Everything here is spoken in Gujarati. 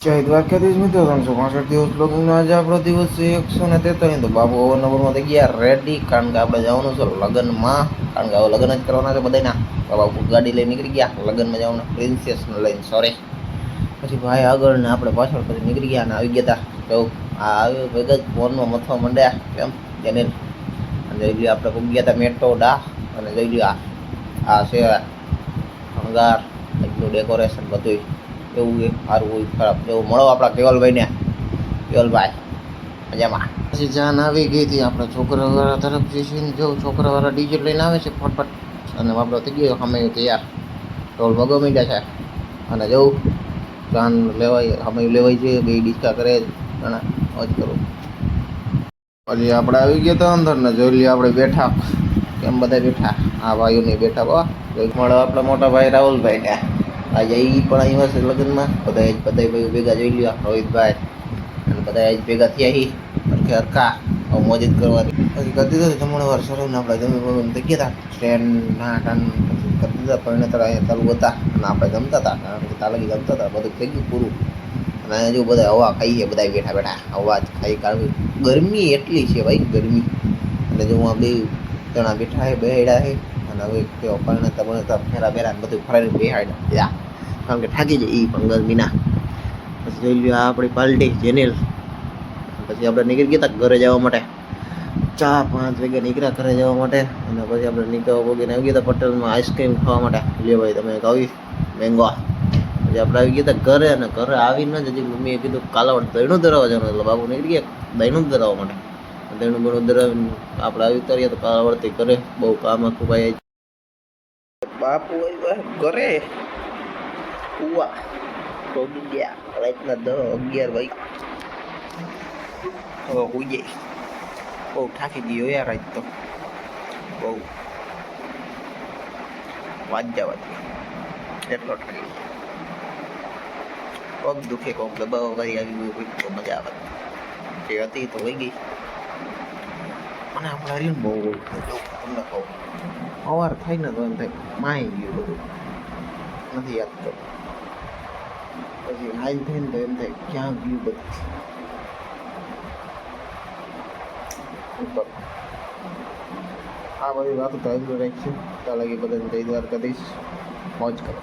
જય દ્વારકાધીશ મિત્રો 365 દિવસ બ્લોગિંગનો આજે આપણો દિવસ છે 143. તો બાબુ ઓવરનંબરમાં થઈ ગયા રેડી, કારણ કે આપણે જવાનું છે લગ્નમાં. કારણ કે હવે લગ્ન જ કરવાના છે બધાના. તો બાબુ ગાડી લઈને નીકળી ગયા લગ્નમાં જવાના, પ્રિન્સેસને લઈને સોરી. પછી ભાઈ આગળ ને આપણે પાછળ પછી નીકળી ગયા અને આવી ગયા હતા. તો આ આવ્યો ભેગા જ ફોનમાં મથવા માંડ્યા કેમ જેને. અને જોઈ લ્યો આપણે પૂગ્યા હતા મેટ્રો ડા. અને જોઈ લ્યો આ છે શણગાર, એટલું ડેકોરેશન બધું એવું એ સારું હોય ખરાબ એવું મળો આપણા કેવલભાઈને. કેવલભાઈ મજામાં. પછી જાન આવી ગઈ હતી આપણે છોકરાવાળા તરફ જઈને, જો છોકરાવાળા ડીજે લઈને આવે છે ફટફટ. અને આપણો થઈ ગયો અમે તૈયાર, ઢોલ ભગો મીડ્યા છે. અને જવું જાન લેવાય અમે લેવાય છે, બે ડિસ્કા કરે ઘણા મોજ કરું. પછી આપણે આવી ગયા હતા અંદર ને જોઈ લઈએ આપણે બેઠા કેમ બધા બેઠા. આ ભાઈઓ નહીં બેઠા બા મળો આપણા મોટા ભાઈ રાહુલભાઈ ને. આજે એ પણ આવ્યા છે લગ્નમાં. બધા ભાઈઓ ભેગા જોઈ લ્યો, રોહિતભાઈ અને બધા આજ ભેગા થયા હી હરખે હરખા હવે મોજ જ કરવાની. પછી કરી દીધો જમણવાર સરોને આપણે જમી થઈ ગયા હતા ટ્રેન ના ટન. પછી કરી દીધા પરિણેતર અહીંયા ચાલુ હતા અને આપણે જમતા હતા, કારણ કે તાલગી જમતા હતા, બધું થઈ ગયું પૂરું. અને અહીંયા જો બધા હવા ખાઈએ, બધા બેઠા બેઠા અવાજ ખાઈ, કારણ કે ગરમી એટલી છે ભાઈ ગરમી. એટલે જો આ બે જણા બેઠા છે બેહડા છે. અને હવે પરિણેતા ફેરા બેરા બધું ફરાઈને બેહાડ્યા, કારણ કે થાકી જાય એ પણ ગરમીના. પછી જોઈ લ્યો આ આપણી પાર્ટી જેનેલ. પછી આપણે નીકળી ગયા હતા ઘરે જવા માટે, 4-5 વાગે નીકળ્યા ઘરે જવા માટે. અને પછી આપણે નીકળવા પગીને આવી ગયા હતા પટેલમાં આઈસ્ક્રીમ ખાવા માટે. લ્યો ભાઈ તમે ખાવી મેંગો. પછી આપણે આવી ગયા હતા ઘરે, અને ઘરે આવીને જ હજી મમ્મીએ કીધું કાલાવડ દહીણું ધરાવવા જવાનું, એટલે બાબુ નીકળી ગયા દહીણું ધરાવવા માટે. દહીણું બણું ધરાવીને આપણે આવી ઉતારીએ તો કાલાવડથી ઘરે. બહુ કામ હતું ભાઈ. બાપુ ઘરે ઉવા પહોંચી ગયા રાતના 10-11 વાગે. હવે હોઈ જાય, બહુ થાકી ગયો યાર આજ તો, બહુ વાંચ્યા એટલો થાકી ગયો. પગ દુખે, કોક દબાવ કરી આવી ગયું તો મજા આવે. જે હતી તો વહી ગઈ. અને આપણે હરીને બહુ તમને કહું સવાર થાય ને તો એમ થાય માઈ ગયું બધું, નથી યાદ તો. પછી હાઈલ થઈને તો એમ થાય ક્યાં ગયું બધું. આ બધી વાતો તો આગળ રાખીશું. ત્યાં લગી બધાને જય દ્વારકાધીશ, મોજ કરો.